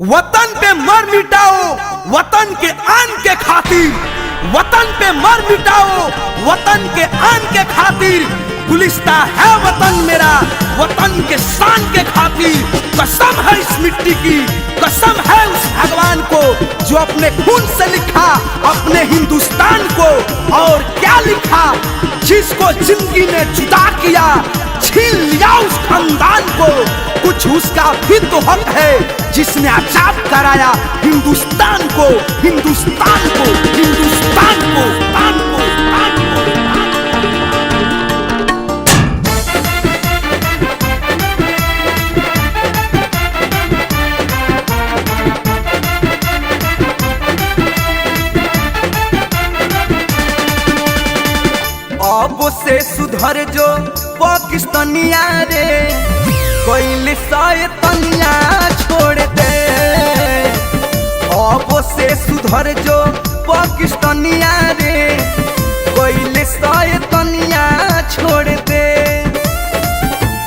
वतन पे मर मिटाओ वतन के आन के खातिर, वतन पे मर मिटाओ वतन के आन के खातिर। गुलिस्ता है वतन मेरा वतन के शान के खातिर। कसम है इस मिट्टी की, कसम है उस भगवान को जो अपने खून से लिखा अपने हिंदुस्तान को। और क्या लिखा, जिसको जिंदगी ने जुदा किया छीन लिया उस खानदान को। कुछ उसका भी तो हक है जिसने आजाद कराया हिंदुस्तान को, हिंदुस्तान को, हिंदुस्तान को, हिंदुस्तान को। अब से सुधर जो पाकिस्तानिया रे, कोई शैतानिया छोड़ दे। अब से सुधर जो पाकिस्तानिया रे, कोई शैतानिया छोड़ दे।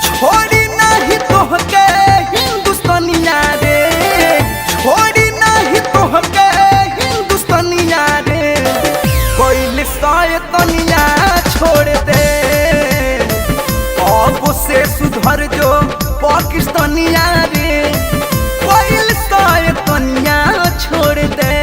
छोड़ी नहीं तोहके हिंदुस्तानिया रे, छोड़ी नहीं तोहके हिंदुस्तानिया रे, कोई शैतानिया छोड़ दे। अब से सुधर जो पाकिस्तानिया रे, कोई शैतानिया छोड़ दे।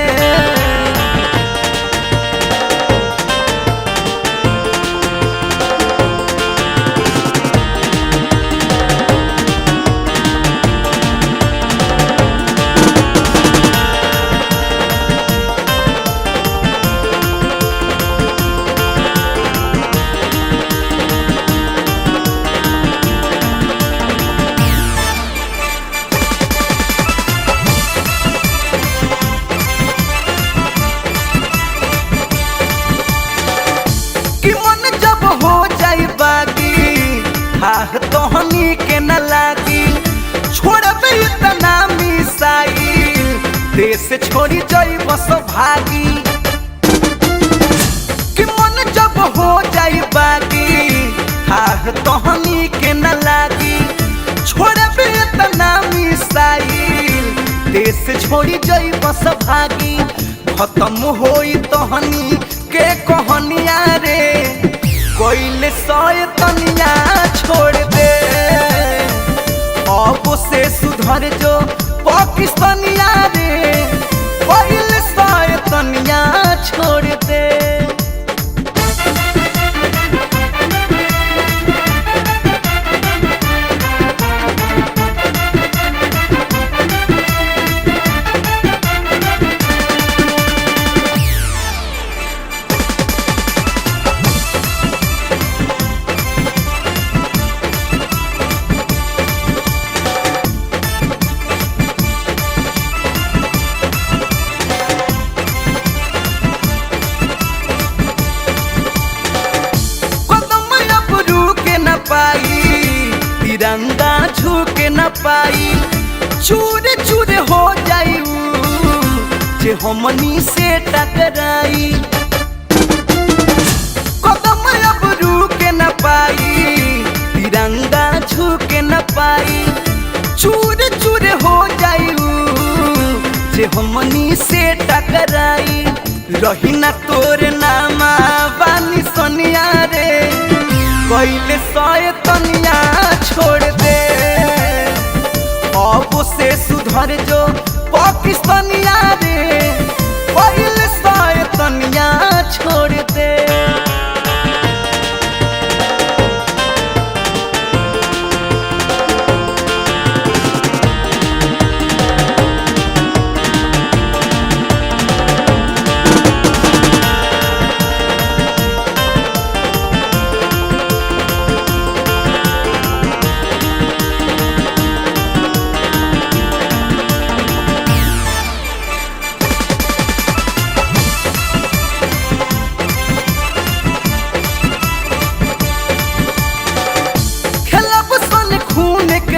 तोहनी के न लागी छोड़बे इतना मिसाइल, देश छोड़ी जाई बस भागी। कि मन जब हो जाई बागी, हाँ तोहनी के न लागी छोड़बे इतना मिसाइल, देश छोड़ी जाई बस भागी। खत्म होई तोहनी के कहानिया रे, कोई शैतानिया छोड़ दे। अब से सुधर जो पाकिस्तानिया रे, कोई शैतानिया छोड़ दे। तिरंगा झुके न पाई, चूर चूर हो जाई जे हमनी से टकराई। कदम अब रुके न पाई, तिरंगा झुके न पाई, चूर चूर हो जाई जे हमनी से टकराई। रही न तोर नामा बानी सोनिया रे, कोई शैतानिया छोड़ दे। अब से सुधर जो पाकिस्तानिया रे, कोई शैतानिया छोड़ दे।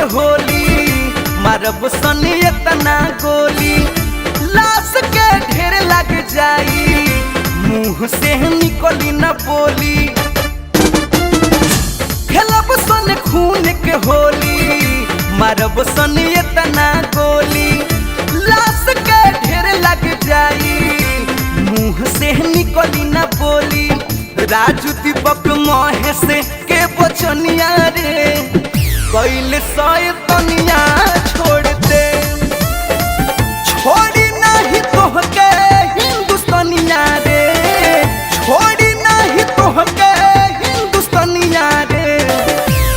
होली मारब सन इतना गोली, लाश के ढेर लग जाई, मुंह से निकली न बोली। खेलब सन खून के होली, मारब सन इतना गोली, निकली न बोली राजू दीपक महेश के बचनिया रे कैले शैतानिया छोड़ दे छोड़ी नहीं तोहके हिंदुस्तानिया रे छोड़ी नहीं तोहके हिंदुस्तानिया रे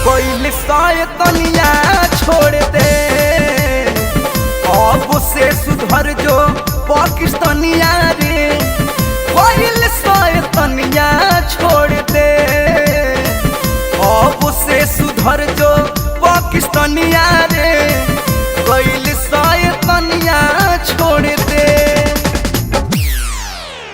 कैले शैतानिया छोड़ दे अब से सुधर जो पाकिस्तानिया रे कैले शैतानिया छोड़ दे अब से सुधर जो पाकिस्तानिया